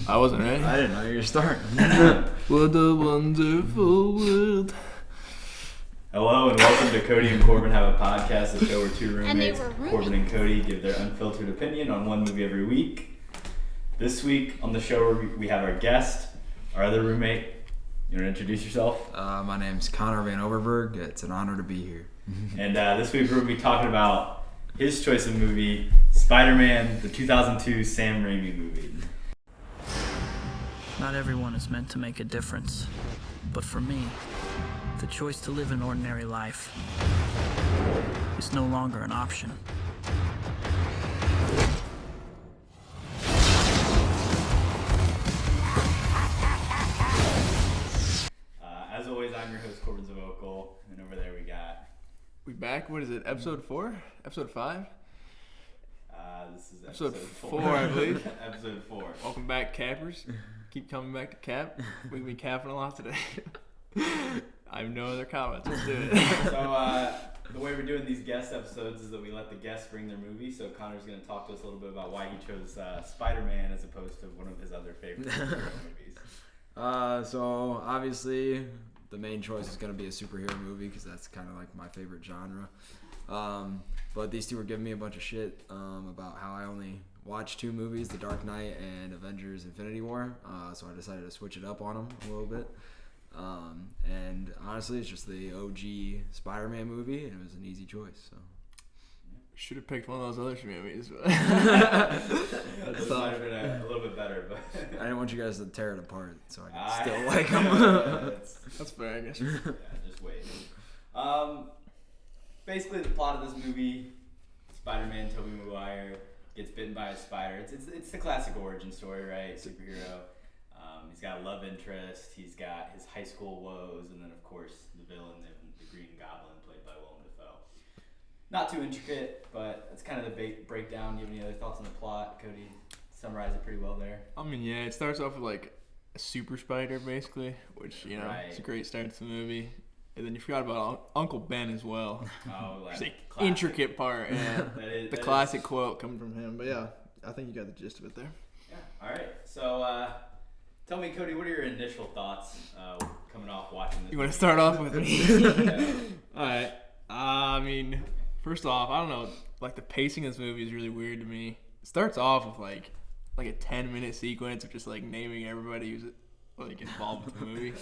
I wasn't ready. I didn't know you were starting. What a wonderful world. Hello and welcome to Kody and Korbin Have a Podcast, the show where two roommates, Korbin and Kody, give their unfiltered opinion on one movie every week. This week on the show we have our guest, our other roommate. You want to introduce yourself? My name's VanOverberghe. It's an honor to be here. And this week we'll be talking about his choice of movie, SpiderMan, the 2002 Sam Raimi movie. Not everyone is meant to make a difference, but for me, the choice to live an ordinary life is no longer an option. As always, I'm your host, Korbin Zvokel, and over there We back? What is it? Episode 4? Episode 5? This is Episode 4, I believe. Episode 4. Welcome back, cappers. Keep coming back to cap. We've been capping a lot today. I have no other comments. Let's do it. So, the way we're doing these guest episodes is that we let the guests bring their movie. So Connor's going to talk to us a little bit about why he chose Spider-Man as opposed to one of his other favorite movies. So obviously the main choice is going to be a superhero movie because that's kind of like my favorite genre. But these two were giving me a bunch of shit about how I only watched 2 movies, The Dark Knight and Avengers Infinity War. So I decided to switch it up on them a little bit. And honestly, it's just the OG Spider-Man movie, and it was an easy choice. So Should have picked one of those other movies. This might have been a little bit better, but I didn't want you guys to tear it apart, so I could still like them. That's fair, I guess. Yeah, just wait. Basically, the plot of this movie: Spider-Man, Tobey Maguire gets bitten by a spider. It's the classic origin story, right? Superhero. He's got a love interest. He's got his high school woes, and then of course the villain, the Green Goblin, played by Willem Dafoe. Not too intricate, but that's kind of the breakdown. Do you have any other thoughts on the plot, Cody? Summarized it pretty well there. I mean, yeah, it starts off with like a super spider, basically, which, you know, Right. It's a great start to the movie. And then you forgot about Uncle Ben as well. Oh, like It's the classic. intricate part, yeah. That The is- classic quote coming from him. But yeah, I think you got the gist of it there. Yeah. All right. So, tell me, Cody, what are your initial thoughts coming off watching this? You want movie? to start off with me? Yeah. All right. I mean, first off, I don't know. Like, the pacing of this movie is really weird to me. It starts off with like a 10-minute sequence of just like naming everybody who's like involved with the movie.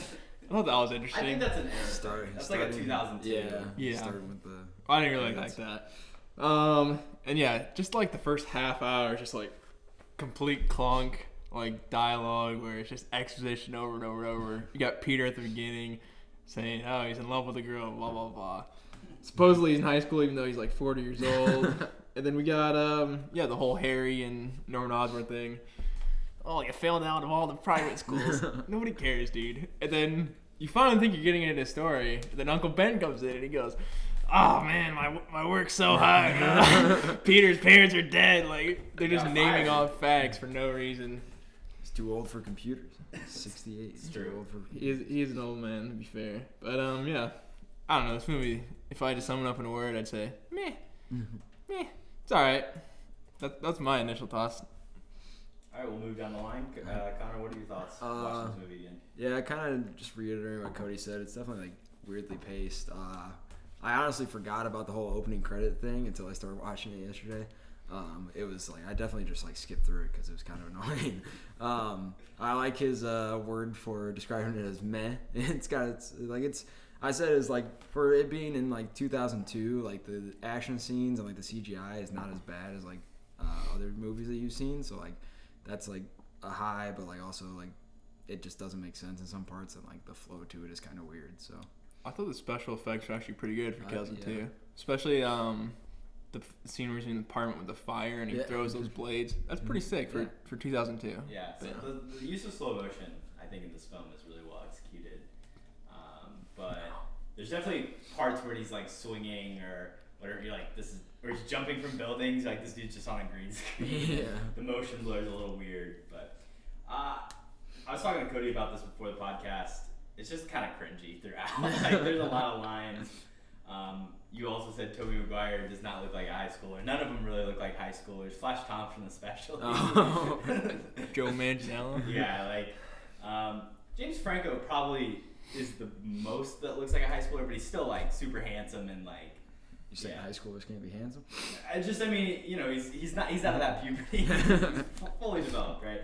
I thought that was interesting. I think that's an era. That's like a 2002. Yeah. Starting with the. I didn't really like that. And yeah, just like the first half hour, just like complete clunk, like dialogue where it's just exposition over and over and over. You got Peter at the beginning saying, "Oh, he's in love with a girl," blah blah blah. Supposedly he's in high school, even though he's like 40 years old. And then we got the whole Harry and Norman Osborn thing. Oh, you failed out of all the private schools. Nobody cares, dude. And then you finally think you're getting into the story. And then Uncle Ben comes in and he goes, "Oh man, my work's so hard. Peter's parents are dead." Like, they're just naming off facts for no reason. He's too old for computers. 68. He's true. too old for He is an old man, to be fair. But yeah, I don't know. This movie, if I had to sum it up in a word, I'd say meh. Meh. It's all right. That's my initial thoughts. All right, we'll move down the line. Connor, what are your thoughts watching this movie again? Yeah, kind of just reiterating what Cody said. It's definitely like weirdly paced. I honestly forgot about the whole opening credit thing until I started watching it yesterday. It was like I definitely just like skipped through it because it was kind of annoying. I like his word for describing it as meh. I said it's like for it being in like 2002, like the action scenes and like the CGI is not as bad as like other movies that you've seen. So like that's like a high, but like also like it just doesn't make sense in some parts, and like the flow to it is kind of weird. So I thought the special effects were actually pretty good for 2002, yeah. Especially the scene where he's in the apartment with the fire and he throws those blades. That's pretty sick for 2002. Yeah. So the use of slow motion, I think, in this film is really well executed. But there's definitely parts where he's like swinging or whatever. You're like, or he's jumping from buildings. Like, this dude's just on a green screen. Yeah. The motion blur is a little weird, but I was talking to Cody about this before the podcast. It's just kind of cringy throughout. Like, there's a lot of lines. you also said Tobey Maguire does not look like a high schooler. None of them really look like high schoolers. Flash Thompson especially. Oh. Joe Manganiello. Yeah, like James Franco probably is the most that looks like a high schooler, but he's still like super handsome and like. You say high schoolers can't be handsome? I mean, you know, he's out of that puberty. He's fully developed, right?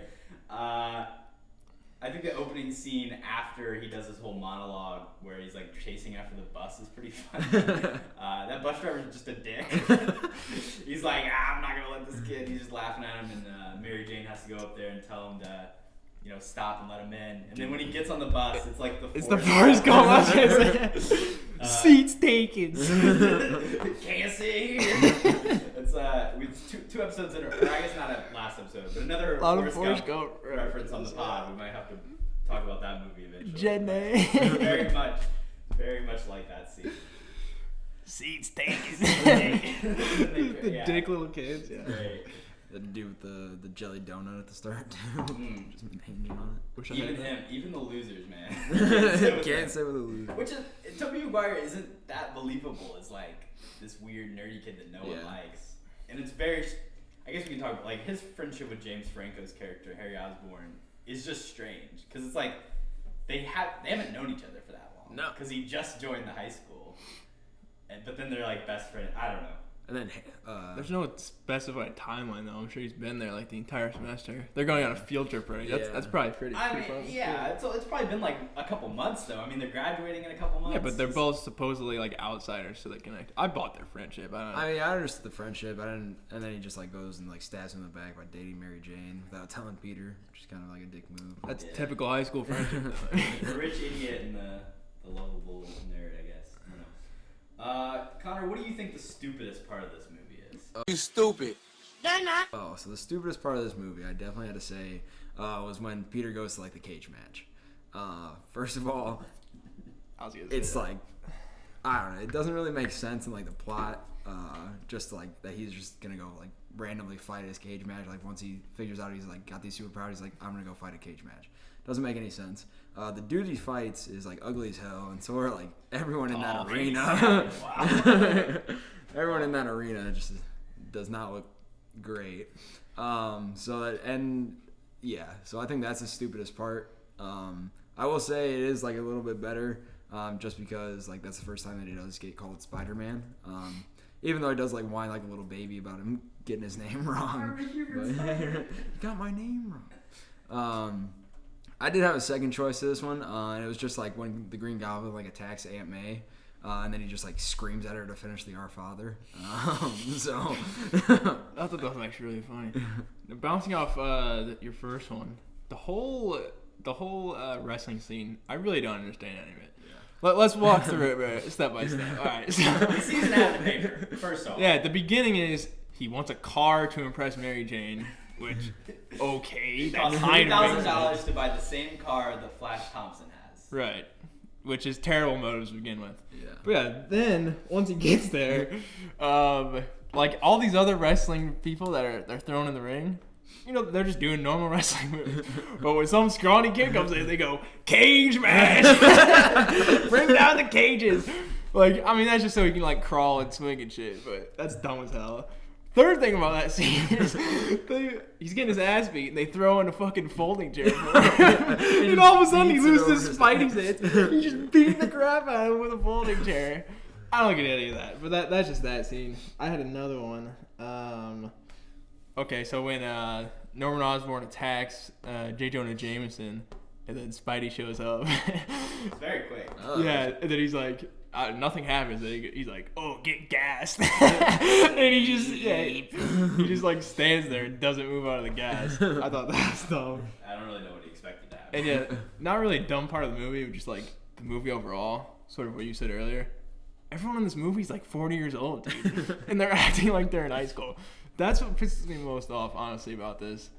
I think the opening scene after he does his whole monologue where he's like chasing after the bus is pretty funny. That bus driver is just a dick. He's like, I'm not gonna let this kid. He's just laughing at him, and Mary Jane has to go up there and tell him to, you know, stop and let him in. And then when he gets on the bus, it's like the Forrest Gump. Seats taken. Can't see. It's two episodes in, or I guess not a last episode, but another Forrest Gump reference on the pod. We might have to talk about that movie eventually. Jenny. Very much like that scene. Seats taken. The dick little kids. Yeah. Right. The dude with the jelly donut at the start too. Just hanging on it. Even the losers, man. Can't say with a loser. Which is, Tobey Maguire isn't that believable as like this weird nerdy kid that no one likes, and it's very. I guess we can talk about like his friendship with James Franco's character Harry Osborn is just strange because it's like they haven't known each other for that long. No, because he just joined the high school, but then they're like best friends. I don't know. And then there's no specified timeline though. I'm sure he's been there like the entire semester. They're going on a field trip, right? That's probably pretty fun. Yeah, it's probably been like a couple months though. I mean, they're graduating in a couple months. Yeah, but they're both supposedly like outsiders, so they connect. I bought their friendship. I mean, I understood the friendship. And then he just like goes and like stabs him in the back by dating Mary Jane without telling Peter, which is kind of like a dick move. That's typical high school friendship. The rich idiot and the lovable nerd, I guess. Connor, what do you think the stupidest part of this movie is? You stupid. Oh, so the stupidest part of this movie, I definitely had to say, was when Peter goes to like the cage match. First of all, it's like, I don't know, it doesn't really make sense in like the plot. Just like that he's just gonna go like randomly fight his cage match. Like once he figures out he's like got these superpowers, he's like, I'm gonna go fight a cage match. Doesn't make any sense. The dude he fights is like ugly as hell, and so are like everyone in that arena. Everyone in that arena just does not look great. So I think that's the stupidest part. I will say it is like a little bit better, just because like that's the first time that he does get called SpiderMan. Even though he does like whine like a little baby about him getting his name wrong. You got my name wrong. I did have a second choice to this one, and it was just like when the Green Goblin like attacks Aunt May, and then he just like screams at her to finish the Our Father. So I thought that was actually really funny. Bouncing off your first one, the whole wrestling scene, I really don't understand any of it. Yeah. Let's walk through it step by step. All right. So, the season had the paper. First off. Yeah, the beginning is he wants a car to impress Mary Jane. Which, okay, that costs $3,000 to buy the same car that Flash Thompson has. Right, which is terrible motives to begin with. Yeah. But yeah, then once he gets there, like all these other wrestling people they're thrown in the ring, you know, they're just doing normal wrestling moves. But when some scrawny kid comes in, they go cage match, bring down the cages. Like, I mean, that's just so he can like crawl and swing and shit. But that's dumb as hell. Third thing about that scene is he's getting his ass beat and they throw in a fucking folding chair for him. And all of a sudden he loses his spidey sense. He's just beating the crap out of him with a folding chair. I don't get any of that, but that's just that scene. I had another one. Okay, so when Norman Osborn attacks J. Jonah Jameson and then Spidey shows up. It's very quick. Yeah, and then he's like, nothing happens. And he's like, oh, get gassed. And he just like stands there and doesn't move out of the gas. I thought that was dumb. I don't really know what he expected to happen. And yeah, not really a dumb part of the movie, but just like the movie overall, sort of what you said earlier. Everyone in this movie is like 40 years old, dude. And they're acting like they're in high school. That's what pisses me most off, honestly, about this.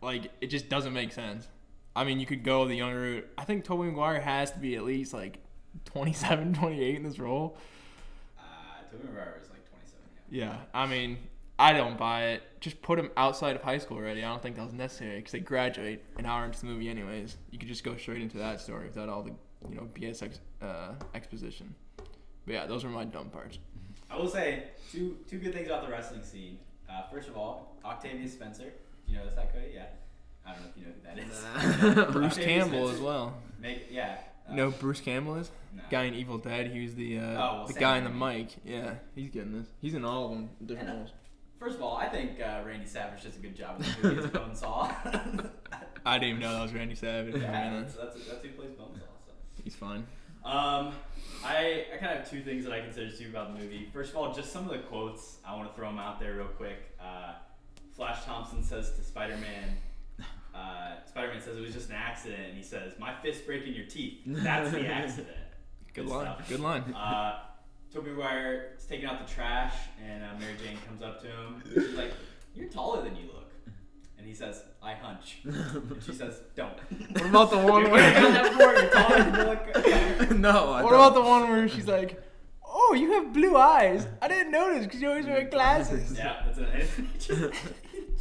Like, it just doesn't make sense. I mean, you could go the younger route. I think Tobey Maguire has to be at least like 27, 28 in this role. Tobey Maguire was like 27. Yeah, I mean, I don't buy it. Just put him outside of high school already. I don't think that was necessary because they graduate an hour into the movie anyways. You could just go straight into that story without all the BS exposition. But yeah, those were my dumb parts. I will say two good things about the wrestling scene. First of all, Octavia Spencer. Do you know that, Cody? Yeah. I don't know if you know who that is. Bruce Octavia Campbell Spencer. as well. You know who Bruce Campbell is? No. Guy in Evil Dead. He was the Sam guy in the Raimi. mic. Yeah, he's getting this. He's in all of them, different And, roles. First of all, I think Randy Savage does a good job with the movie as Bonesaw. I didn't even know that was Randy Savage. Yeah, that's who plays Bonesaw. So. He's fine. I kind of have two things that I consider too about the movie. First of all, just some of the quotes. I want to throw them out there real quick. Flash Thompson says to Spider-Man, Spider-Man says it was just an accident, and he says, "My fist breaking your teeth. That's the accident." Good line. Stuff. Good line. Tobey Maguire is taking out the trash, and Mary Jane comes up to him. She's like, "You're taller than you look." And he says, "I hunch." And she says, "Don't." What about the one You're where? taller than you look. Okay. No, What about the one where she's like, "Oh, you have blue eyes. I didn't notice because you always wear glasses." Yeah, that's it.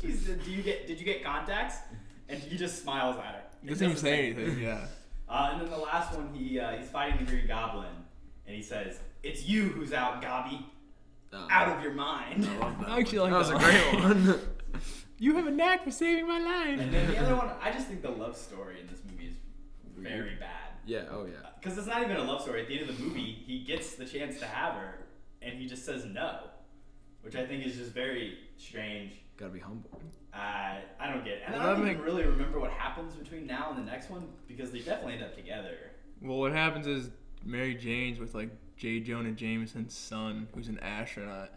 She said, "Did you get contacts?" And he just smiles at her. He doesn't even say anything. Yeah. And then the last one, he's fighting the Green Goblin, and he says, "It's you who's out, Gobby. Out of your mind." I love that. I actually like That was a one. great one. You have a knack for saving my life. And then the other one, I just think the love story in this movie is very bad. Yeah. Oh yeah. Because it's not even a love story. At the end of the movie, he gets the chance to have her, and he just says no, which I think is just very strange. Gotta be humble. I don't get it. And Well, I don't that even really remember what happens between now and the next one, because they definitely end up together. Well, what happens is Mary Jane's with like J. Jonah Jameson's son, who's an astronaut,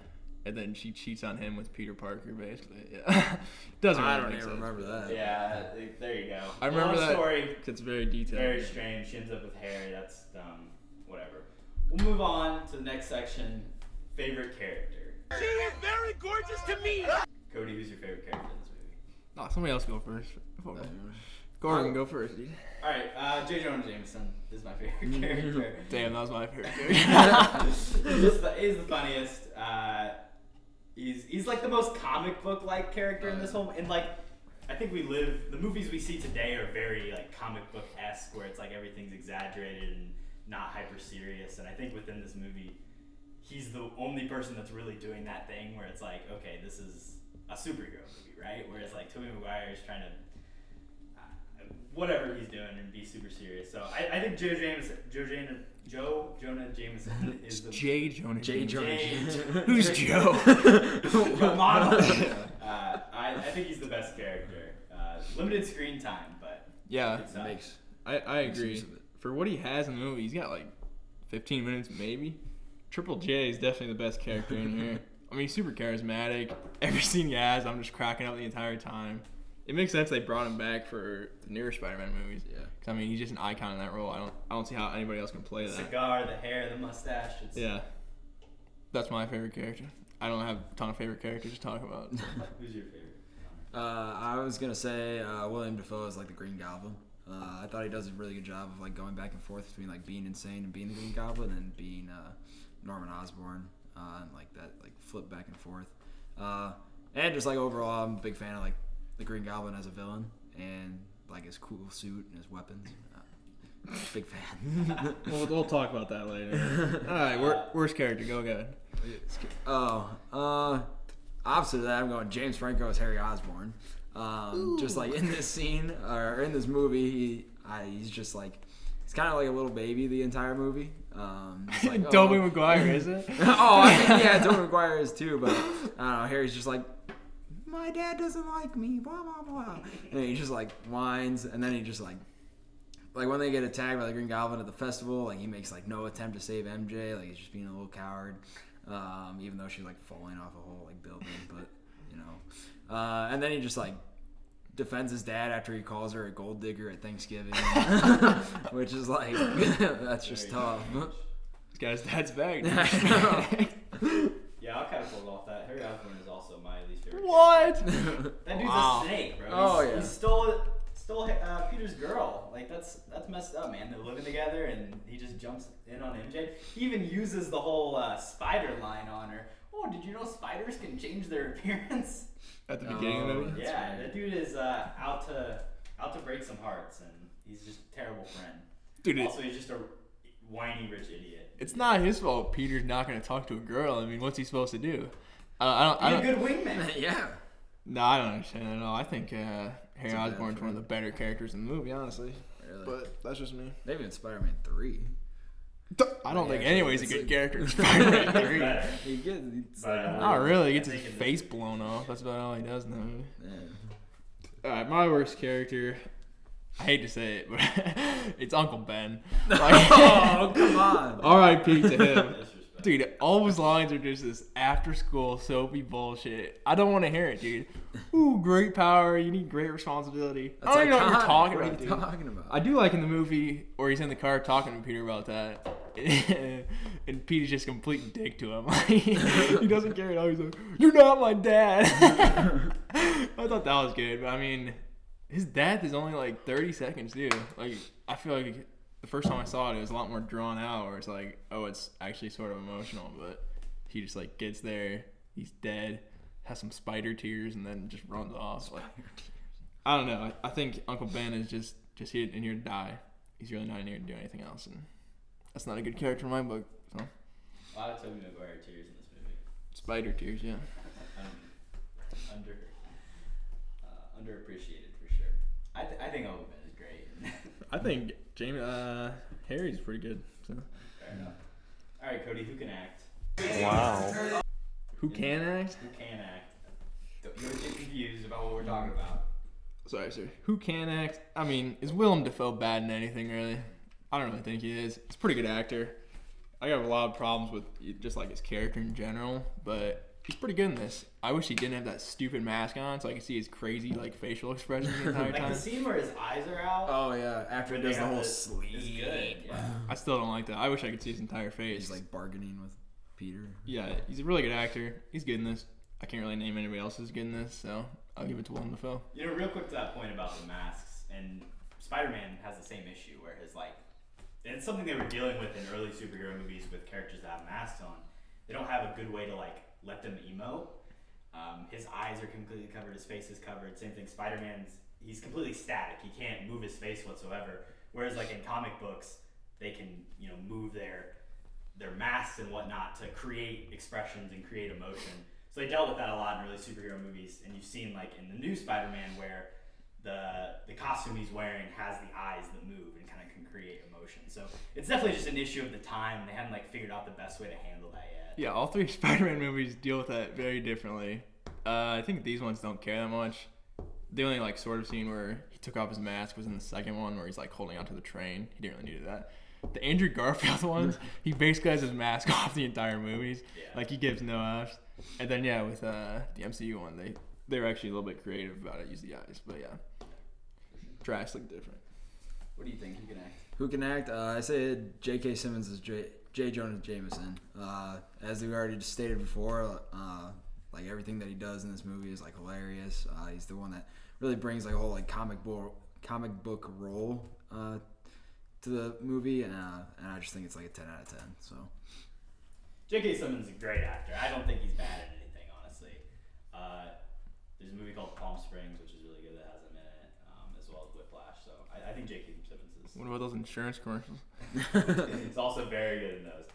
and then she cheats on him with Peter Parker, basically. Yeah. Doesn't really I don't make even sense. remember that. Yeah, there you go. I remember the love that. story. It's very detailed. Very strange. She ends up with Harry. That's dumb. Whatever. We'll move on to the next section. Favorite character. She is very gorgeous to me. Cody, who's your favorite character in this movie? Oh, somebody else go first. Corbin, go first, dude. All right, J. Jonah Jameson is my favorite character. Damn, that was my favorite character. He's the funniest. He's like the most comic book like character in this whole. And like, I think the movies we see today are very like comic book esque, where it's like everything's exaggerated and not hyper serious. And I think within this movie, he's the only person that's really doing that thing where it's like, okay, this is a superhero movie, right? Whereas like Tobey Maguire is trying to whatever he's doing and be super serious. So I think Joe Jonah Jameson is the J. Jonah J. Jameson. Jonah Jameson. Who's Joe? Joe Model. I think he's the best character. Limited screen time, but Yeah, good stuff. I agree. For what he has in the movie, he's got like 15 minutes maybe. Triple J is definitely the best character in here. I mean, he's super charismatic. Every scene he has, I'm just cracking up the entire time. It makes sense they brought him back for the newer Spider-Man movies. Yeah. 'Cause, I mean, he's just an icon in that role. I don't see how anybody else can play that. Cigar, the hair, the mustache. It's, Yeah. That's my favorite character. I don't have a ton of favorite characters to talk about. Who's your favorite? I was gonna say William Dafoe is like the Green Goblin. I thought he does a really good job of like going back and forth between like being insane and being the Green Goblin and being Norman Osborn and like that like flip back and forth. And just like overall, I'm a big fan of like the Green Goblin as a villain and like his cool suit and his weapons. Big fan. We'll talk about that later. All right, worst character. Go ahead. Opposite of that, I'm going James Franco as Harry Osborn. Just like in this scene or in this movie, he's just like he's kind of like a little baby the entire movie. He's like, Tobey Maguire, is it? I think yeah, Tobey Maguire is too, but I don't know. Harry's just like, my dad doesn't like me, blah blah blah, and he just like whines, and then he just like when they get attacked by the Green Goblin at the festival, like he makes like no attempt to save MJ, like he's just being a little coward, even though she's like falling off a whole like building, but you know, and then he just like defends his dad after he calls her a gold digger at Thanksgiving, which is like that's just tough. This guy's dad's back. Yeah, I'll kind of pull off that. Harry Osborn is also my least favorite. What? That dude's Wow. a snake, bro. Oh, yeah. He stole Peter's girl. Like that's messed up, man. They're living together, and he just jumps in on MJ. He even uses the whole spider line on her. Oh, did you know spiders can change their appearance? At the beginning of the movie? That's Yeah, right. that dude is out to break some hearts, and he's just a terrible friend. Dude, Also, he's just a whiny rich idiot. It's not his fault Peter's not going to talk to a girl. I mean, what's he supposed to do? I He's don't a good wingman. Yeah. No, I don't understand that at all. I think Harry Osborn's one of the better characters in the movie, honestly. Really? But that's just me. Maybe in Spider-Man 3. I don't think Yeah, anybody's a it's good like- character in Spider-Man 3. Better. He gets But, Not really. He gets I his think in face blown off. That's about all he does in the movie. yeah. Alright, my worst character. I hate to say it, but it's Uncle Ben. Oh, come on. R.I.P. to him. Disrespect. Dude, all his lines are just this after-school soapy bullshit. I don't want to hear it, dude. Ooh, great power. You need great responsibility. I don't even know what you're iconic. talking What are about, you dude. talking about? I do like in the movie where he's in the car talking to Peter about that. And Peter's just a complete dick to him. He doesn't care at all. He's like, "You're not my dad." I thought that was good. But I mean, his death is only like 30 seconds, too. Like, I feel like the first time I saw it, it was a lot more drawn out, where it's like, oh, it's actually sort of emotional. But he just like gets there, he's dead, has some spider tears, and then just runs off. Like, I don't know. I think Uncle Ben is just here in here to die. He's really not in here to do anything else, and that's not a good character in my book. So, A lot of Tobey Maguire tears in this movie. spider tears, yeah. Underappreciated for sure. I think Uncle Ben is great. I think Harry's pretty good. So. Fair enough. All right, Cody, who can act? Who can act? Who can act? Don't you ever get confused about what we're talking about? Sorry, sir. Who can act? I mean, is Willem Dafoe bad in anything, really? I don't really think he is. He's a pretty good actor. I have a lot of problems with just like his character in general, but he's pretty good in this. I wish he didn't have that stupid mask on so I could see his crazy like facial expressions the entire Like time. the scene where his eyes are out. Oh, yeah. After he They does the have whole this- sleeve. It's good. Yeah. I still don't like that. I wish I could see his entire face. He's like bargaining with Peter. Yeah, he's a really good actor. He's good in this. I can't really name anybody else who's good in this, so I'll give it to Willem Dafoe. You know, real quick to that point about the masks, and Spider-Man has the same issue where his like, and it's something they were dealing with in early superhero movies with characters that have masks on. They don't have a good way to like let them emote. His eyes are completely covered, his face is covered. Same thing, he's completely static. He can't move his face whatsoever. Whereas like in comic books, they can, you know, move their masks and whatnot to create expressions and create emotion. So they dealt with that a lot in early superhero movies, and you've seen like in the new Spider-Man where the costume he's wearing has the eyes that move and kind of can create emotion. So it's definitely just an issue of the time, and they haven't like figured out the best way to handle that yet. Yeah, all three Spider-Man movies deal with that very differently. I think these ones don't care that much. The only like sort of scene where he took off his mask was in the second one where he's like holding onto the train. He didn't really need that. The Andrew Garfield ones, he basically has his mask off the entire movies. Yeah. Like he gives no F's. And then yeah, with the MCU one, they were actually a little bit creative about it, use the eyes. But yeah, drastically different. What do you think? Who can act? Who can act? I say J.K. Simmons is J. Jonah Jameson. As we already just stated before, like everything that he does in this movie is like hilarious. He's the one that really brings like a whole like comic book role to the movie, and I just think it's like a 10 out of 10. So J.K. Simmons is a great actor. I don't think he's bad at anything, honestly. There's a movie called Palm Springs, which is really good that has him in it, as well as Whiplash. So I think J.K. Simmons is. What about those insurance commercials? He's also very good in those.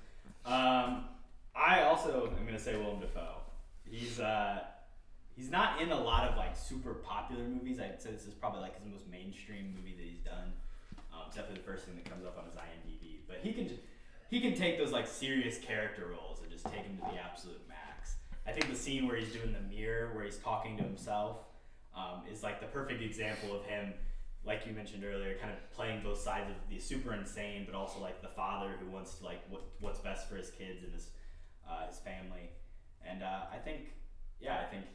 I also am gonna say Willem Dafoe. He's not in a lot of like super popular movies. I'd say this is probably like his most mainstream movie that he's done. It's definitely the first thing that comes up on his IMDb. But he can take those like serious character roles and just take them to the absolute max. I think the scene where he's doing the mirror, where he's talking to himself, is like the perfect example of him, like you mentioned earlier, kind of playing both sides of the super insane, but also like the father who wants to like what's best for his kids and his family. And I think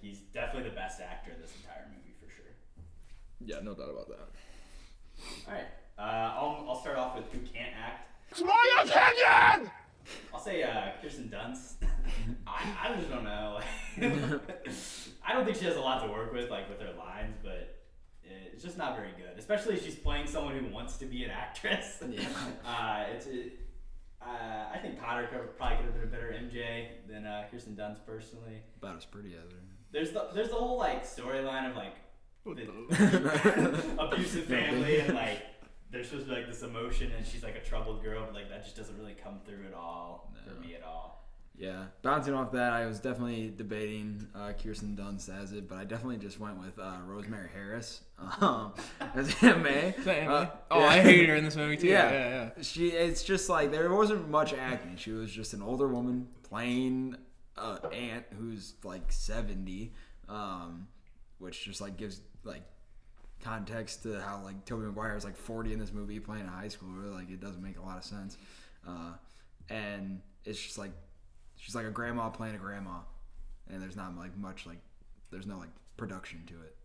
he's definitely the best actor in this entire movie for sure. Yeah, no doubt about that. All right, I'll start off with who can't act. It's my opinion! I'll say Kirsten Dunst. I just don't know. I don't think she has a lot to work with, like with her lines, but it's just not very good. Especially if she's playing someone who wants to be an actress. Yeah. I think Potter probably could have been a better MJ than Kirsten Dunst personally. about as pretty as her. There's the whole like storyline of like What the abusive family and like they're there's supposed to be like this emotion, and she's like a troubled girl, but like that just doesn't really come through at all for me at all. Yeah, bouncing off that, I was definitely debating Kirsten Dunst as it, but I definitely just went with Rosemary Harris as Aunt May. I hate her in this movie too. Yeah. It's just like there wasn't much acting. She was just an older woman playing aunt who's like 70, which just like gives like context to how like Tobey Maguire is like 40 in this movie playing a high schooler. Like it doesn't make a lot of sense, and it's just like. She's like a grandma playing a grandma, and there's not like much like there's no like production to it.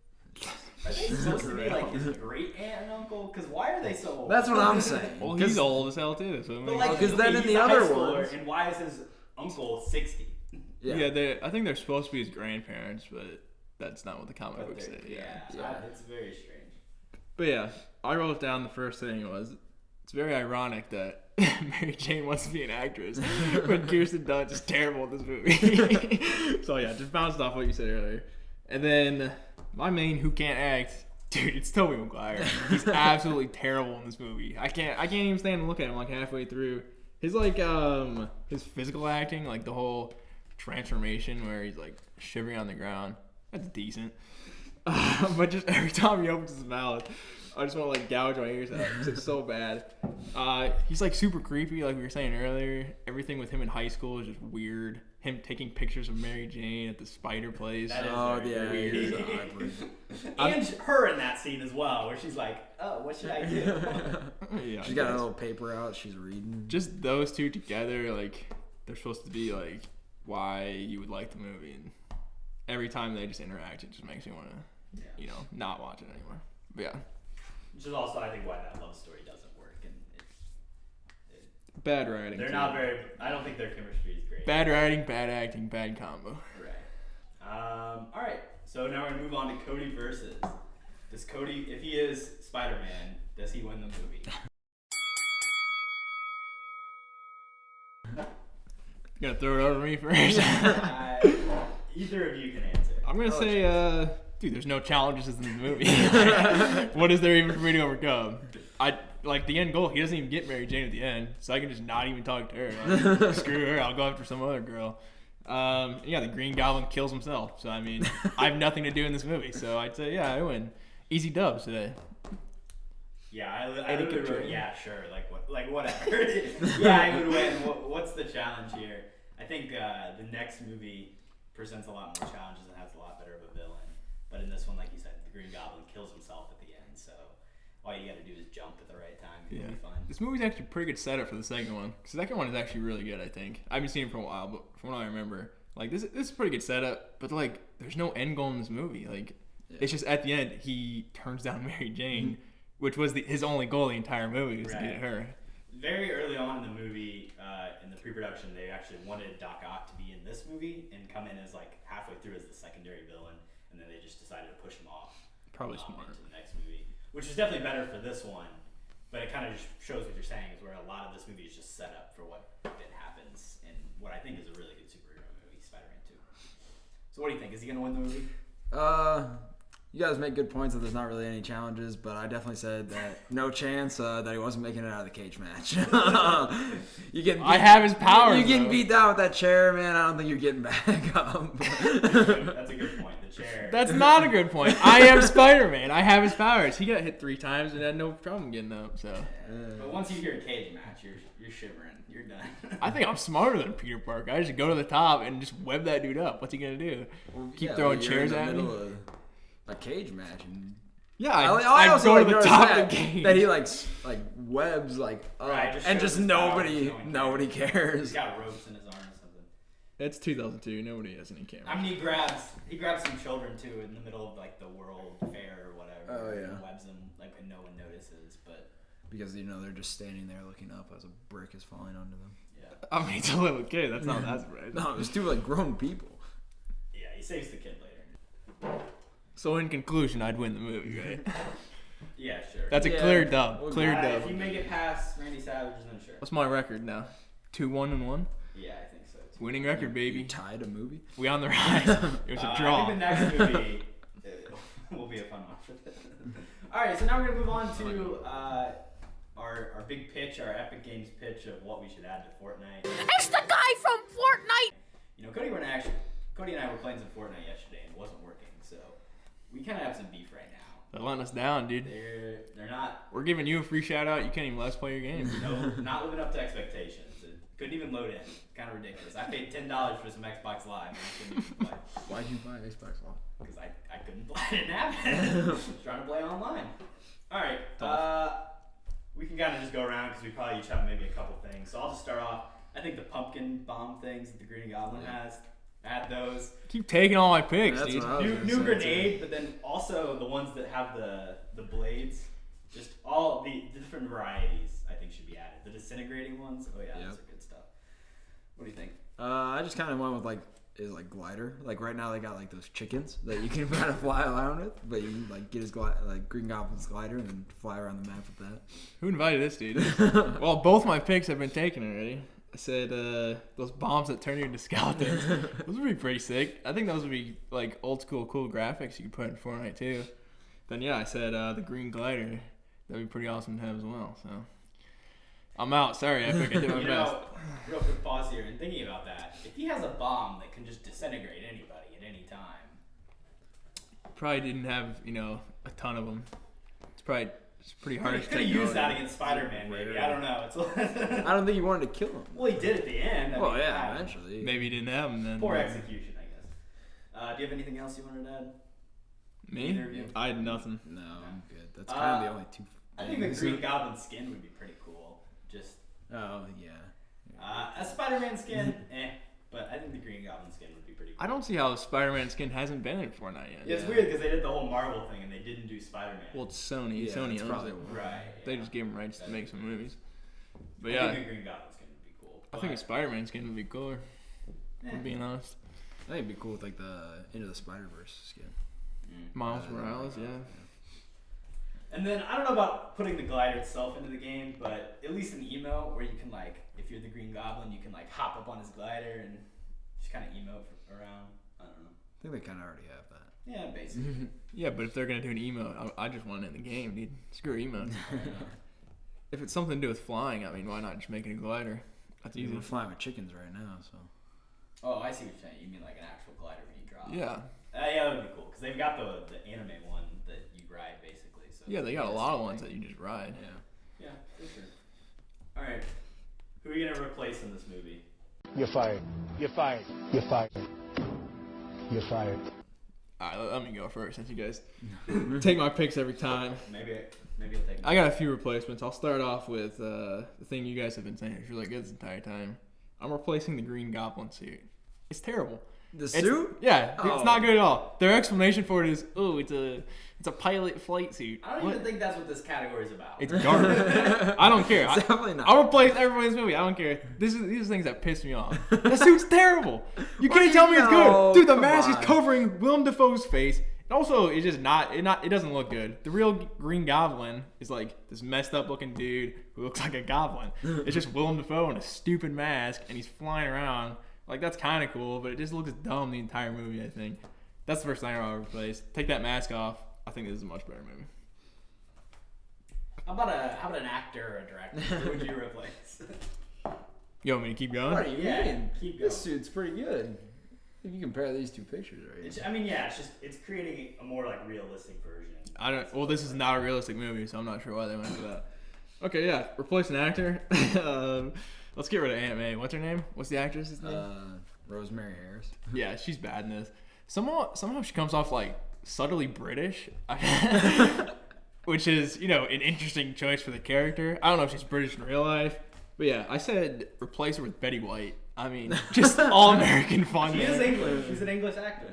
Are they supposed to be like his great aunt and uncle? Because why are they so old? That's what I'm saying. Well, he's old as hell too. So because then in the other ones, and why is his uncle 60? Yeah, I think they're supposed to be his grandparents, but that's not what the comic books say. Yeah, it's very strange. But yeah, I wrote down the first thing was it's very ironic that Mary Jane wants to be an actress, but Kirsten Dunst is terrible in this movie. So yeah, just bounced off what you said earlier. And then my main who can't act, dude, it's Tobey Maguire. He's absolutely terrible in this movie. I can't even stand and look at him like halfway through. His like his physical acting, like the whole transformation where he's like shivering on the ground, that's decent. But just every time he opens his mouth, I just want to like gouge my ears out. It's so bad. He's like super creepy, like we were saying earlier. Everything with him in high school is just weird. Him taking pictures of Mary Jane at the spider place. That is weird. And her in that scene as well, where she's like, "Oh, what should I do?" Yeah, she's got a little paper out. She's reading. Just those two together, like they're supposed to be like why you would like the movie. And every time they just interact, it just makes me want to, not watch it anymore. But yeah. Which is also, I think, why that love story doesn't work. And bad writing. They're not very. I don't think their chemistry is great. Bad writing, bad acting, bad combo. Right. All right. So now we're gonna move on to Cody versus. Does Cody, if he is Spider-Man, does he win the movie? You gonna throw it over me first? Either of you can answer. I'm gonna say, dude, there's no challenges in the movie. What is there even for me to overcome? I like the end goal. He doesn't even get Mary Jane at the end, so I can just not even talk to her. Like, screw her. I'll go after some other girl. The Green Goblin kills himself. So I mean, I have nothing to do in this movie. So I'd say, yeah, I win. Easy dubs today. Yeah, I literally wrote, yeah, sure, whatever. Yeah, I would win. What's the challenge here? I think the next movie presents a lot more challenges and has a lot better of a villain. But in this one, like you said, the Green Goblin kills himself at the end, so all you gotta do is jump at the right time. It'll be fun. This movie's actually a pretty good setup for the second one. Because the second one is actually really good, I think. I haven't seen it for a while, but from what I remember, like this is a pretty good setup. But like, there's no end goal in this movie. Like, it's just at the end he turns down Mary Jane, which was his only goal the entire movie was to get her. Very early on in the movie, in the pre-production, they actually wanted Doc Ock to be in this movie and come in as like halfway through as the secondary villain, and then they just decided to push him off. Probably smart. Into the next movie, which is definitely better for this one, but it kind of just shows what you're saying is where a lot of this movie is just set up for what then happens in what I think is a really good superhero movie, Spider-Man 2. So what do you think? Is he gonna win the movie? You guys make good points that there's not really any challenges, but I definitely said that no chance that he wasn't making it out of the cage match. I have his power. You getting beat down with that chair, man. I don't think you're getting back up. That's a good point. The chair. That's not a good point. I am Spider-Man. I have his powers. He got hit 3 times and had no problem getting up. So. But once you hear a cage match, you're shivering. You're done. I think I'm smarter than Peter Parker. I just go to the top and just web that dude up. What's he gonna do? Keep throwing chairs at me? A cage match. And I also go to the top of the cage. That he like webs like up, and just nobody cares. He's got ropes in his arm or something. It's 2002. Nobody has any cameras. I mean, he grabs some children too in the middle of like the World Fair or whatever. Oh yeah. And webs them like when no one notices, but because they're just standing there looking up as a brick is falling onto them. Yeah. I mean, it's a little kid. That's not that surprising. No, it's 2 like grown people. Yeah, he saves the kid later. So in conclusion, I'd win the movie, right? Yeah, sure. That's a clear dub. Clear dub. If you make it past Randy Savage, then sure. What's my record now? 2-1-1. Yeah, I think so. Winning record, baby. You tied a movie. We on the rise. It was a draw. I think the next movie will be a fun one for this. All right, so now we're gonna move on to our big pitch, our Epic Games pitch of what we should add to Fortnite. It's the guy from Fortnite! You know, Cody and I were playing some Fortnite yesterday and it wasn't working, so we kind of have some beef right now. They're letting us down, dude. They're not. We're giving you a free shout out. You can't even let us play your game. No, not living up to expectations. It couldn't even load in. Kind of ridiculous. I paid $10 for some Xbox Live and I couldn't even play. Why'd you buy Xbox Live? Because I couldn't play. I didn't have it. I was trying to play online. All right. We can kind of just go around because we probably each have maybe a couple things. So I'll just start off. I think the pumpkin bomb things that the Green Goblin has. I had those. Keep taking all my picks, That's dude. what I was gonna New say, grenade, too. but then also the ones that have the blades. Just all the different varieties I think should be added. The disintegrating ones. Oh yeah, those are good stuff. What do you think? I just kind of went with like glider. Like right now they got like those chickens that you can kind of fly around with, but you can like get his Green Goblin's glider and then fly around the map with that. Who invited this dude? Well, both my picks have been taken already. I said those bombs that turn you into skeletons. Those would be pretty sick. I think those would be like old school cool graphics you could put in Fortnite too. Then yeah, I said the green glider. That'd be pretty awesome to have as well. So I'm out. Sorry, I think I did my best. Real quick pause here and thinking about that. If he has a bomb that can just disintegrate anybody at any time. Probably didn't have a ton of them. It's pretty hard He to could have take used out. that against Spider-Man, maybe. I don't know. It's I don't think you wanted to kill him. well, he did at the end. Well, yeah, eventually. Maybe he didn't have them then. Poor execution, I guess. Do you have anything else you wanted to add? Me? Either of you? I had nothing. No, I'm good. That's kind of the only two. I think the Green Goblin skin would be pretty cool. Just Oh yeah. a Spider-Man skin, but I think the Green Goblin skin would be pretty cool. I don't see how the Spider-Man skin hasn't been in Fortnite yet. Yeah, it's weird because they did the whole Marvel thing and they didn't do Spider-Man. Well, it's Sony. Yeah, Sony that's owns probably it. why. Right. They yeah. just gave him rights to make some movies. But I yeah, think the Green Goblin skin would be cool. I think a Spider-Man skin would be cooler. Eh. For being honest. I think it'd be cool with like the Into the Spider-Verse skin. Miles Morales, yeah. And then I don't know about putting the glider itself into the game, but at least an emote where you can like, if you're the Green Goblin, you can like hop up on his glider and just kind of emote around. I don't know. I think they kind of already have that. Yeah, basically. Yeah, but if they're gonna do an emote, I just want it in the game, dude. Screw emotes. If it's something to do with flying, I mean, why not just make it a glider? That's easy. We're flying with chickens right now, so. Oh, I see what you're saying. You mean like an actual glider when you drop? Yeah. Yeah, that would be cool because they've got the anime one that you ride basically. So Yeah, they got a lot of ones that you just ride. Yeah. Yeah, for sure. All right, who are you gonna replace in this movie? You're fired. You're fired. You're fired. You're fired. Alright, let me go first since you guys take my picks every time. Maybe I'll take. I got a few replacements. I'll start off with the thing you guys have been saying is really good this entire time. I'm replacing the Green Goblin suit. It's terrible. The suit? Yeah, Oh. it's not good at all. Their explanation for it is, oh, it's a pilot flight suit. I don't even think that's what this category is about. It's garbage. I don't care. It's definitely not. I'll replace everybody in this movie. I don't care. These are things that piss me off. That suit's terrible. You What do can't you tell me it's know? good. Dude, the Come mask on. is covering Willem Dafoe's face. And also, it's just it doesn't look good. The real Green Goblin is like this messed up looking dude who looks like a goblin. It's just Willem Dafoe in a stupid mask and he's flying around. Like, that's kind of cool, but it just looks dumb the entire movie, I think. That's the first thing I'll replace. Take that mask off. I think this is a much better movie. How about an actor or a director? Who would you replace? You want me to keep going? What do you Yeah, mean? keep This going. suit's pretty good. If you compare these two pictures, right? It's creating a more like realistic version. Well, this is not a realistic movie, so I'm not sure why they went for that. Okay, yeah. Replace an actor. Let's get rid of Aunt May. What's her name? What's the actress's name? Rosemary Harris. Yeah, she's bad in this. Somehow she comes off like subtly British, which is an interesting choice for the character. I don't know if she's British in real life, but yeah, I said replace her with Betty White. I mean, just all American fun. She is there. English. She's an English actress.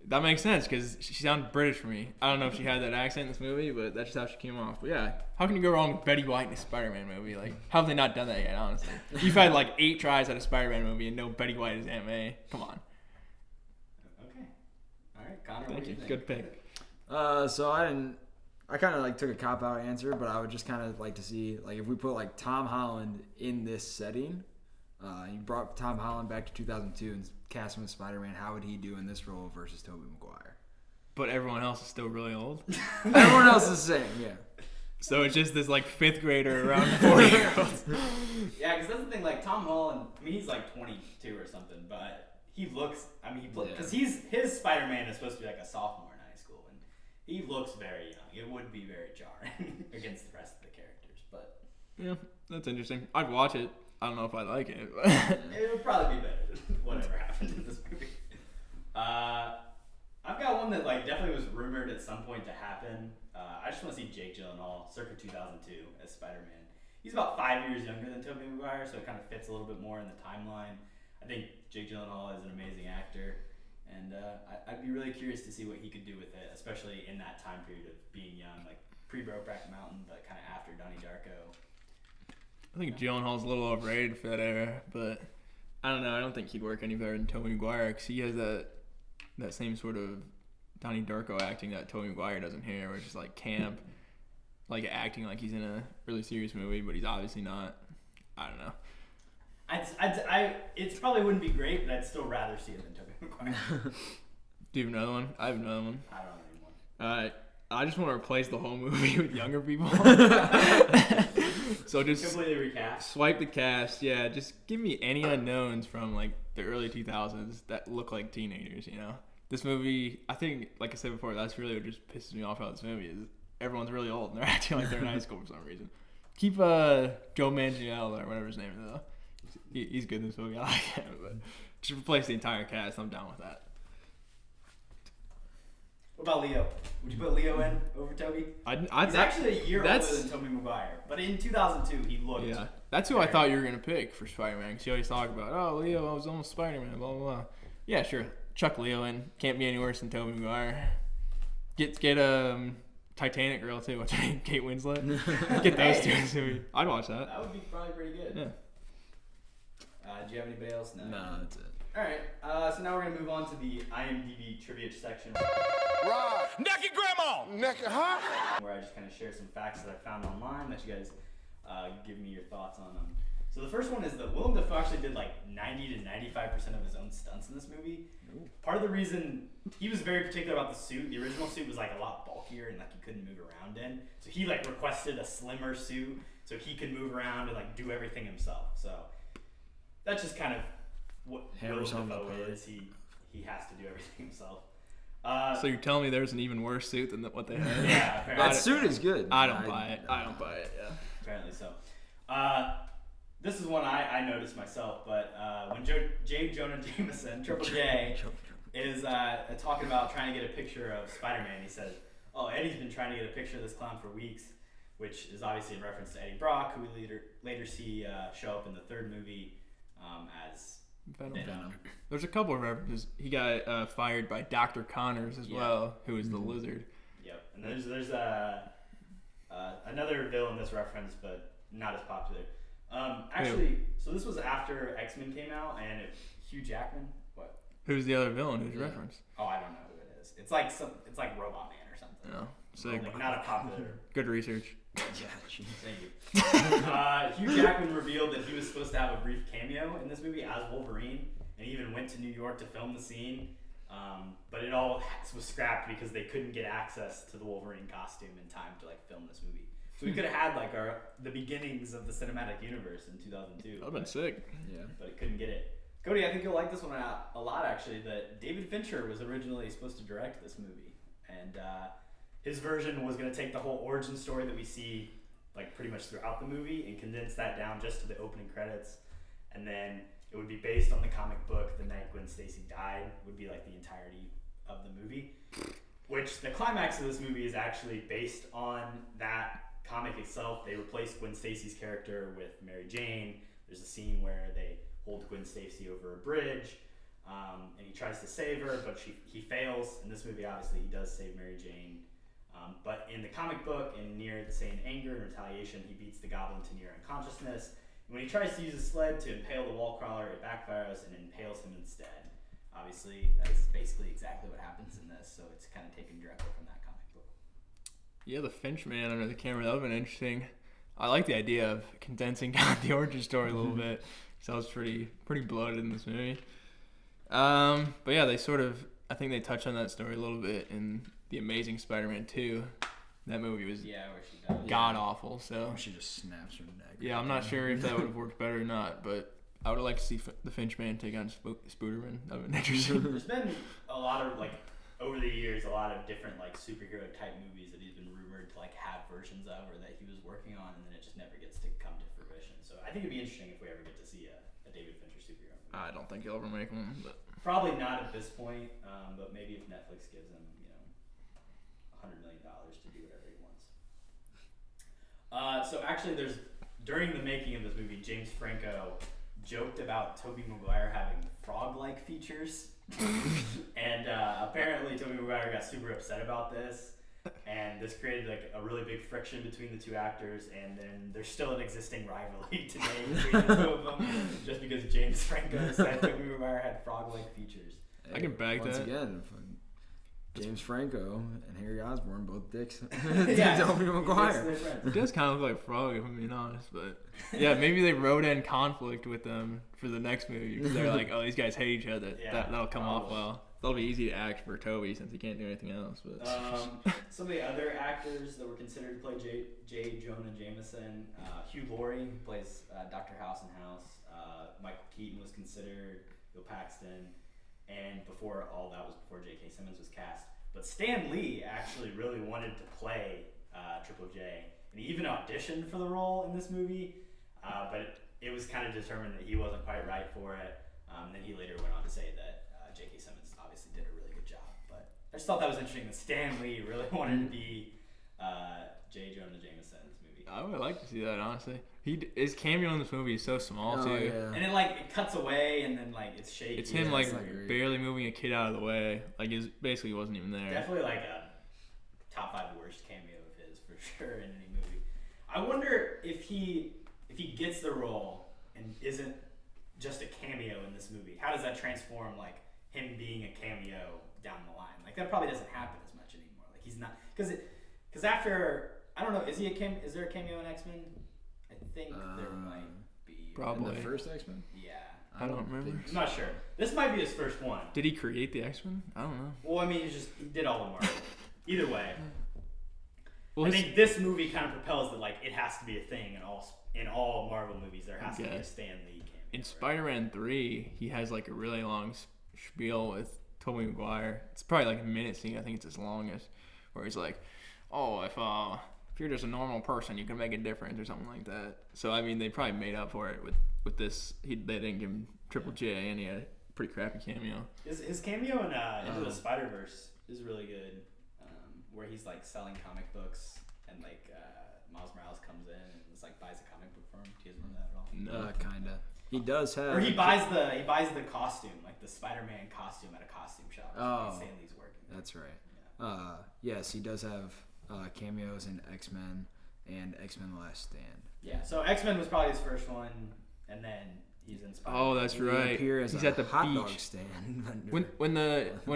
That makes sense because she sounded British for me. I don't know if she had that accent in this movie, but that's just how she came off. But yeah, how can you go wrong with Betty White in a Spider-Man movie? Like, how have they not done that yet, honestly? You've had like 8 tries at a Spider-Man movie and no Betty White as Aunt May. Come on. Okay. All right, Connor. Thank what do you. think? Good pick. So I kind of like took a cop-out answer, but I would just kind of like to see, like, if we put like Tom Holland in this setting, you brought Tom Holland back to 2002 and cast him as Spider-Man, how would he do in this role versus Tobey Maguire? But everyone else is still really old. Everyone else is the same, yeah. So it's just this like 5th grader around 40-year-olds. Yeah, because that's the thing. Like Tom Holland, I mean, he's like 22 or something, but he looks. I mean, because his Spider-Man is supposed to be like a sophomore in high school, and he looks very young. It would be very jarring against the rest of the characters, but Yeah, that's interesting. I'd watch it. I don't know if I like it. But it would probably be better than whatever happened in this movie. I've got one that like definitely was rumored at some point to happen. I just want to see Jake Gyllenhaal, circa 2002, as Spider-Man. He's about 5 years younger than Tobey Maguire, so it kind of fits a little bit more in the timeline. I think Jake Gyllenhaal is an amazing actor, and I'd be really curious to see what he could do with it, especially in that time period of being young, like pre-Brokeback Mountain, but kind of after Donnie Darko. I think Gyllenhaal's a little overrated for that era, but I don't know. I don't think he'd work any better than Tobey Maguire because he has that same sort of Donnie Darko acting that Tobey Maguire doesn't have, where it's just like camp, like acting like he's in a really serious movie, but he's obviously not. I don't know. It probably wouldn't be great, but I'd still rather see it than Tobey Maguire. Do you have another one? I have another one. I don't have anyone. All right. I just want to replace the whole movie with younger people. So just Completely recast. swipe the cast. Yeah, just give me any unknowns from like the early 2000s that look like teenagers, you know? This movie, I think, like I said before, that's really what just pisses me off about this movie is everyone's really old and they're acting like they're in high school for some reason. Keep Joe Manganiello or whatever his name is, though. He's good in this movie. I like him, but just replace the entire cast. I'm down with that. What about Leo? Would you put Leo in over Toby? He's actually a year older than Tobey Maguire, but in 2002 he looked. Yeah, that's who I thought you were gonna pick for Spider-Man. Because you always talk about, oh, Leo, I was almost Spider-Man, blah blah blah. Yeah, sure. Chuck Leo in. Can't be any worse than Tobey Maguire. Get Titanic girl too. What's her name? Kate Winslet. Get those two in the movie. I'd watch that. That would be probably pretty good. Yeah. Do you have anybody else? No, that's it. All right. So now we're gonna move on to the IMDb trivia section, Right. Naked grandma. Naked, huh? where I just kind of share some facts that I found online that you guys give me your thoughts on them. So the first one is that Willem Dafoe actually did like 90 to 95% of his own stunts in this movie. Ooh. Part of the reason he was very particular about the suit, the original suit was like a lot bulkier and like you couldn't move around in. So he like requested a slimmer suit so he could move around and like do everything himself. So that's just kind of what Willem Dafoe is. He has to do everything himself. So you're telling me there's an even worse suit than what they had? Yeah. That suit is good. I don't buy it. I don't buy it. Yeah. Apparently so. This is one I noticed myself, but when J. Jonah Jameson, Triple J, is talking about trying to get a picture of Spider-Man, he says, "Oh, Eddie's been trying to get a picture of this clown for weeks," which is obviously in reference to Eddie Brock, who we later see show up in the third movie as Venom. There's a couple of references. He got fired by Dr. Connors as well, who is the lizard. Yep, and there's another villain that's referenced, but not as popular. Actually, so this was after X-Men came out, and Hugh Jackman. What? Who's the other villain who's referenced? Oh, I don't know who it is. It's like Robot Man or something. No, sick. Like not a popular. Good research. Yeah, thank you. Hugh Jackman revealed that he was supposed to have a brief cameo in this movie as Wolverine, and he even went to New York to film the scene. But it all was scrapped because they couldn't get access to the Wolverine costume in time to like film this movie. So we could have had like the beginnings of the cinematic universe in 2002. That'd been sick. Yeah. But it couldn't get it. Cody, I think you'll like this one a lot actually. That David Fincher was originally supposed to direct this movie, and his version was going to take the whole origin story that we see like pretty much throughout the movie and condense that down just to the opening credits, and then it would be based on the comic book. The night Gwen Stacy died would be like the entirety of the movie, which the climax of this movie is actually based on that comic itself. They replaced Gwen Stacy's character with Mary Jane. There's a scene where they hold Gwen Stacy over a bridge, and he tries to save her, but he fails. In this movie, obviously, he does save Mary Jane. But in the comic book, in anger and retaliation, he beats the Goblin to near unconsciousness. And when he tries to use his sled to impale the wall crawler, it backfires and impales him instead. Obviously, that is basically exactly what happens in this, so it's kind of taken directly from that comic book. Yeah, the Finch man under the camera, that would have been interesting. I like the idea of condensing down the origin story a little bit. So I was pretty bloated in this movie. But yeah, I think they touch on that story a little bit in The Amazing Spider-Man 2. That movie was Yeah, where she does. god awful. So She just snaps her neck. yeah, I'm not sure if that would have worked better or not, but I would like to see the Finchman take on Spooderman. That would be interesting. There's been a lot of like over the years, a lot of different like superhero type movies that he's been rumored to like have versions of, or that he was working on, and then it just never gets to come to fruition. So I think it'd be interesting if we ever get to see a David Fincher superhero movie. I don't think he'll ever make one, but Probably not at this point, but maybe if Netflix gives him, $100 million to do whatever he wants. So actually, during the making of this movie, James Franco joked about Tobey Maguire having frog-like features, and apparently Tobey Maguire got super upset about this, and this created like a really big friction between the two actors, and then there's still an existing rivalry today between the two of them, just because James Franco said Tobey Maguire had frog-like features. I can back Once that. again, James Franco and Harry Osborn, both dicks. Yeah. Tobey Maguire. They're friends. It does kind of look like Frog, if I'm being honest, but yeah, maybe they wrote in conflict with them for the next movie. 'Cause they're like, oh, these guys hate each other. Yeah, That'll come off probably. well. That'll be easy to act for Toby since he can't do anything else. But Some of the other actors that were considered to play J. Jonah Jameson, Hugh Laurie, who plays Dr. House in House. Michael Keaton was considered, Bill Paxton, and before J.K. Simmons was cast. But Stan Lee actually really wanted to play Triple J, and he even auditioned for the role in this movie, but it was kind of determined that he wasn't quite right for it. Then he later went on to say that J.K. Simmons obviously did a really good job. But I just thought that was interesting that Stan Lee really wanted to be J. Jonah Jameson in this movie. I would like to see that, honestly. His cameo in this movie is so small, too. Yeah. And then it cuts away, and then it's shaky. It's him, it's not great. barely moving a kid out of the way. Basically wasn't even there. Definitely a top 5 worst cameo of his for sure in any movie. I wonder if he gets the role and isn't just a cameo in this movie. How does that transform him being a cameo down the line? That probably doesn't happen as much anymore. He's not because after I don't know. Is there a cameo in X-Men? I think there might be. Probably. In the first X-Men? Yeah. I don't remember. I'm not sure. This might be his first one. Did he create the X-Men? I don't know. Well, I mean, he did all the Marvel. Either way, Well, I think this movie kind of propels that it has to be a thing in all Marvel movies. There has to be a Stan Lee cameo. in Spider-Man 3, he has a really long spiel with Tobey Maguire. It's probably a minute scene. I think it's his longest, where he's like, "Oh, if you're just a normal person, you can make a difference," or something like that. So I mean, they probably made up for it with this. They didn't give him Triple J, and he had a pretty crappy cameo. His cameo in Into the Spider-Verse is really good, where he's selling comic books, and Miles Morales comes in and buys a comic book for him. Do you guys remember that at all? No. Kinda. He does have. Or he buys the costume, the Spider-Man costume at a costume shop. Oh. Stan Lee's working. That's right. Yeah. Yes, he does have cameos in X-Men and X-Men: The Last Stand. Yeah. So X-Men was probably his first one, and then he's in Spider-Man. Oh, that's He right. appears He's a at the hot beach. dog stand. When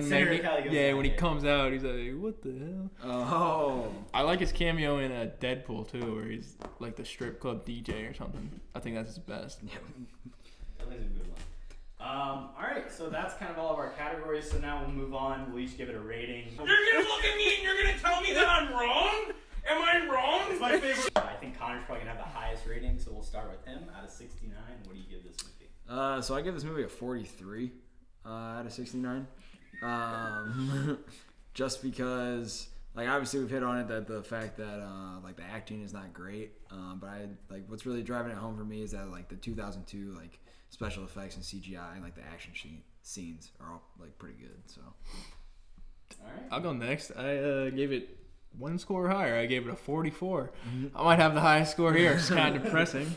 Senator Kelly goes down, when he yeah. comes out, he's like, "What the hell?" Oh. I like his cameo in Deadpool too, where he's the strip club DJ or something. I think that's his best. That was a good one. All right, so that's kind of all of our categories. So now we'll move on. We'll each give it a rating. You're gonna look at me and you're gonna tell me that I'm wrong? Am I wrong? It's my favorite. I think Connor's probably gonna have the highest rating, so we'll start with him. Out of 69, what do you give this movie? So I give this movie a 43 out of 69. Just because, obviously we've hit on it that the fact that the acting is not great. But what's really driving it home for me is that the 2002 special effects and CGI and the action scenes are all pretty good. So. All right. I'll go next. I gave it one score higher. I gave it a 44. I might have the highest score here. It's kind of depressing.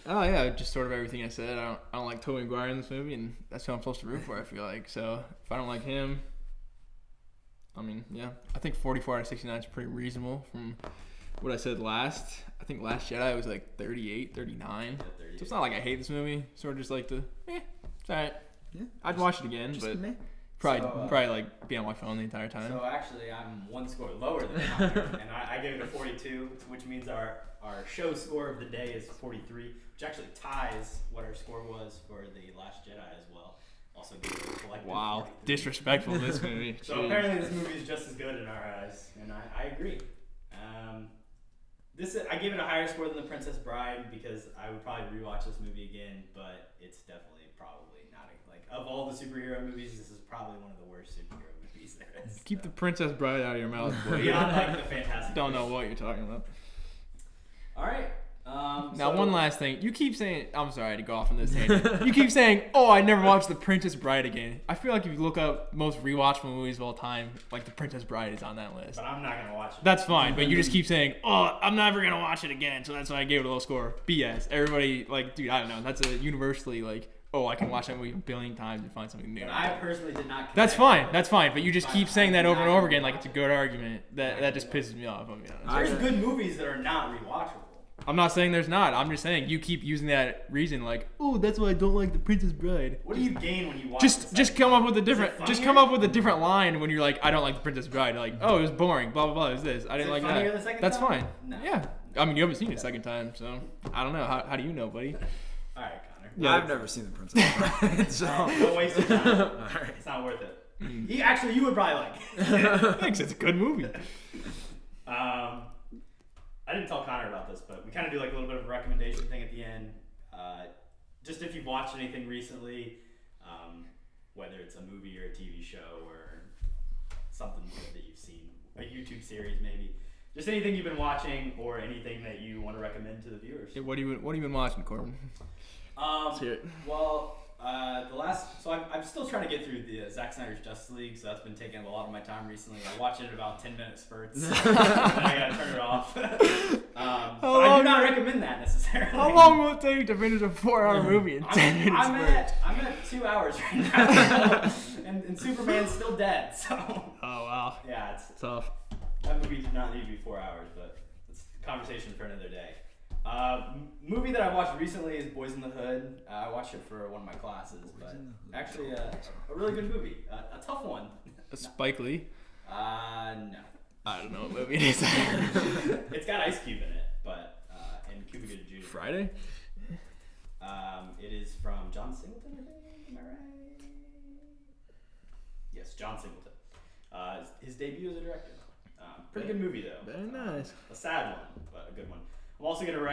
Oh yeah, just sort of everything I said. I don't like Tobey Maguire in this movie, and that's who I'm supposed to root for. I feel like so. If I don't like him, I mean, yeah, I think 44 out of 69 is pretty reasonable from what I said last. I think Last Jedi was 38, 39. So it's not like I hate this movie. Sort of just it's alright. Yeah. I'd watch it again, but probably be on my phone the entire time. So actually, I'm one score lower than Connor, and I gave it a 42, which means our show score of the day is 43, which actually ties what our score was for the Last Jedi as well. Also gave it a collective Wow, 43. disrespectful this movie. So Jeez. apparently this movie is just as good in our eyes, and I agree. I gave it a higher score than The Princess Bride because I would probably rewatch this movie again, but it's definitely probably not of all the superhero movies, this is probably one of the worst superhero movies there is. Keep The Princess Bride out of your mouth, boy. Yeah, the Fantastic. Don't know what you're talking about. All right. Now, one last thing. You keep saying, I'm sorry to go off on this tangent. You keep saying, oh, I never watched The Princess Bride again. I feel like if you look up most rewatchable movies of all time, like The Princess Bride is on that list. But I'm not going to watch it. That's fine, but you just keep saying, oh, I'm never going to watch it again, so that's why I gave it a low score. BS. Everybody, dude, I don't know. That's a universally, oh, I can watch that movie a billion times and find something new. But I personally did not. That's fine, but you just keep saying that over and over again like it's a good argument. That just pisses me off. There's good movies that are not rewatchable. I'm not saying there's not. I'm just saying you keep using that reason oh, that's why I don't like The Princess Bride. What do you gain when you watch Just come up with a different line when you're like, I don't like The Princess Bride. Like, oh, it was boring, blah blah blah, it was this. I didn't like that. That's fine. No. Yeah. I mean, you haven't seen it a second time, so I don't know. How do you know, buddy? All right, Connor. Yeah, I've never seen The Princess Bride, so don't waste your time. All right. It's not worth it. You would probably like it. Thanks, it's a good movie. I didn't tell Connor about this, but we kind of do a little bit of a recommendation thing at the end. Just if you've watched anything recently, whether it's a movie or a TV show or something good that you've seen, a YouTube series maybe, just anything you've been watching or anything that you want to recommend to the viewers. Yeah, what have you been watching, Korbin? Let's hear it. Well, I'm still trying to get through the Zack Snyder's Justice League, so that's been taking up a lot of my time recently. I watch it in about 10-minute spurts, and then I gotta turn it off. But I do not recommend that necessarily. How long will it take to finish a 4-hour movie in 10 minutes? I'm at 2 hours right now, and Superman's still dead. So. Oh wow. Yeah, it's tough. That movie did not need to be 4 hours, but it's a conversation for another day. Movie that I watched recently is Boys in the Hood. I watched it for one of my classes, but actually a really good movie. A tough one. Spike Lee? No. I don't know what movie it is. It's got Ice Cube in it, but and Cuba Gooding Jr. Friday? It is from John Singleton, I think. Am I right? Yes, John Singleton. His debut as a director. Pretty good movie though. Very nice. A sad one, but a good one. I'm also going to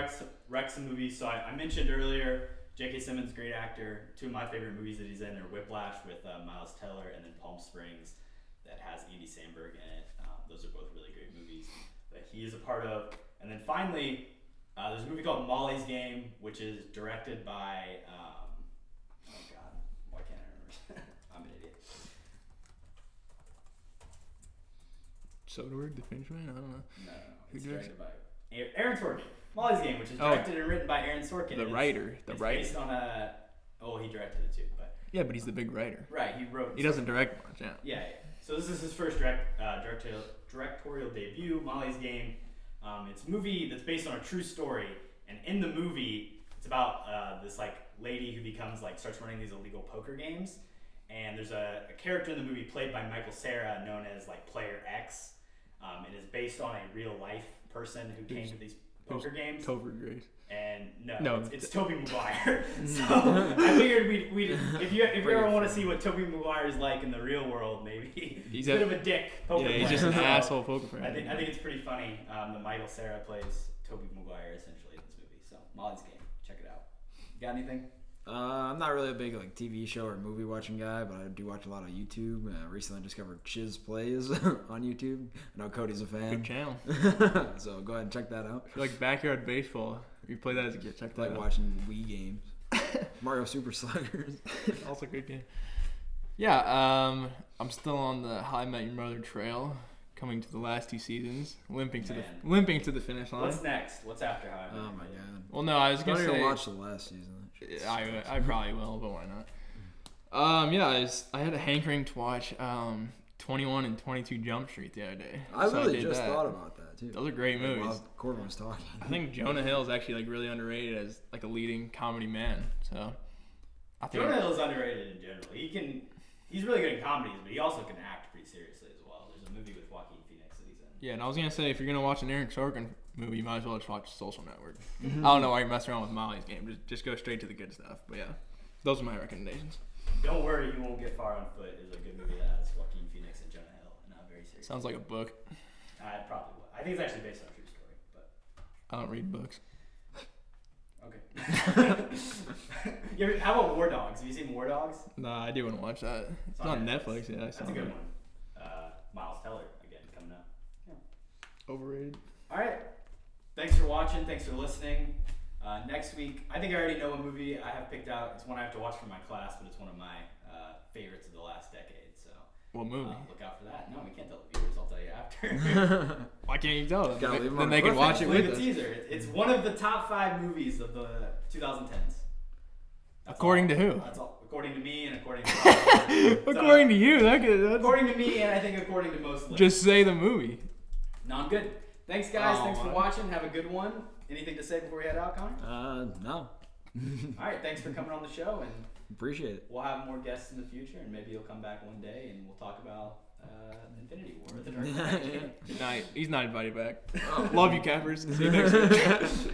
wreck some movies. So I mentioned earlier, J.K. Simmons, great actor. Two of my favorite movies that he's in are Whiplash with Miles Teller and then Palm Springs that has Andy Samberg in it. Those are both really great movies that he is a part of. And then finally, there's a movie called Molly's Game, which is directed by, oh God, why can't I remember? I'm an idiot. Soderbergh, The Finchman? I don't know. No. Who directed by Aaron Sorkin. Molly's Game, which is directed and written by Aaron Sorkin. The writer. It's based on a. Oh, he directed it too, but. Yeah, but he's the big writer. Right, he wrote. He doesn't direct much, yeah. Yeah. So this is his first directorial debut, Molly's Game. It's a movie that's based on a true story, and in the movie, it's about this lady who becomes starts running these illegal poker games, and there's a character in the movie played by Michael Cera known as Player X. It is based on a real life person who came to these poker games. Topher Grace. And no, it's Tobey Maguire. So I figured we'd if you ever want to see what Tobey Maguire is like in the real world, maybe he's a bit of a dick poker player. Yeah, he's just an asshole poker player. I think it's pretty funny that Michael Cera plays Tobey Maguire essentially in this movie. So Molly's Game, check it out. You got anything? I'm not really a big TV show or movie watching guy, but I do watch a lot of YouTube. Recently I discovered Chiz Plays on YouTube. I know Cody's a fan. Good channel. So go ahead and check that out. If you like backyard baseball, if you play that as a kid, check that out. Like watching Wii games. Mario Super Sluggers. Also a good game. Yeah, I'm still on the How I Met Your Mother trail, coming to the last 2 seasons, limping to the finish line. What's next? What's after How I Met? Oh my god. Well, no, I was gonna say watch the last season. I probably will, but why not? Yeah, I had a hankering to watch 21 and 22 Jump Street the other day. I really just thought about that too. Those are great movies. While Korbin was talking. I think Jonah Hill is actually really underrated as a leading comedy man. So I think Jonah Hill is underrated in general. He's really good in comedies, but he also can act pretty seriously as well. There's a movie with Joaquin Phoenix that he's in. Yeah, and I was gonna say if you're gonna watch an Aaron Sorkin movie, you might as well just watch Social Network. I don't know why you're messing around with Molly's Game. Just go straight to the good stuff. But yeah, those are my recommendations. Don't worry, you won't get far on foot. Is a good movie that has Joaquin Phoenix and Jonah Hill, and not very serious. Sounds like a book. I probably would. I think it's actually based on a true story, but I don't read books. okay. How about War Dogs? Have you seen War Dogs? Nah, I do want to watch that. It's on Netflix. Yeah, I saw That's a good it. one. Miles Teller again coming up. Yeah. Overrated. All right. Thanks for watching. Thanks for listening. Next week, I think I already know a movie I have picked out. It's one I have to watch for my class, but it's one of my favorites of the last decade. So What movie? look out for that. No, we can't tell the viewers. I'll tell you after. Why can't you tell them? Gotta leave 'em Then on they a can watch it Leave with a us. teaser. It's one of the top 5 movies of the 2010s. According to who? That's all. According to me and according to According to you, that's according to me and I think according to most lists. just say the movie. No, I'm good. Thanks, guys. Oh, Thanks for my. watching. Have a good one. Anything to say before we head out, Connor? No. All right. Thanks for coming on the show, and Appreciate it. we'll have more guests in the future, and maybe you'll come back one day, and we'll talk about Infinity War. Or the Dark Knight. Good night. He's not invited back. Love you, Cappers. See you next week.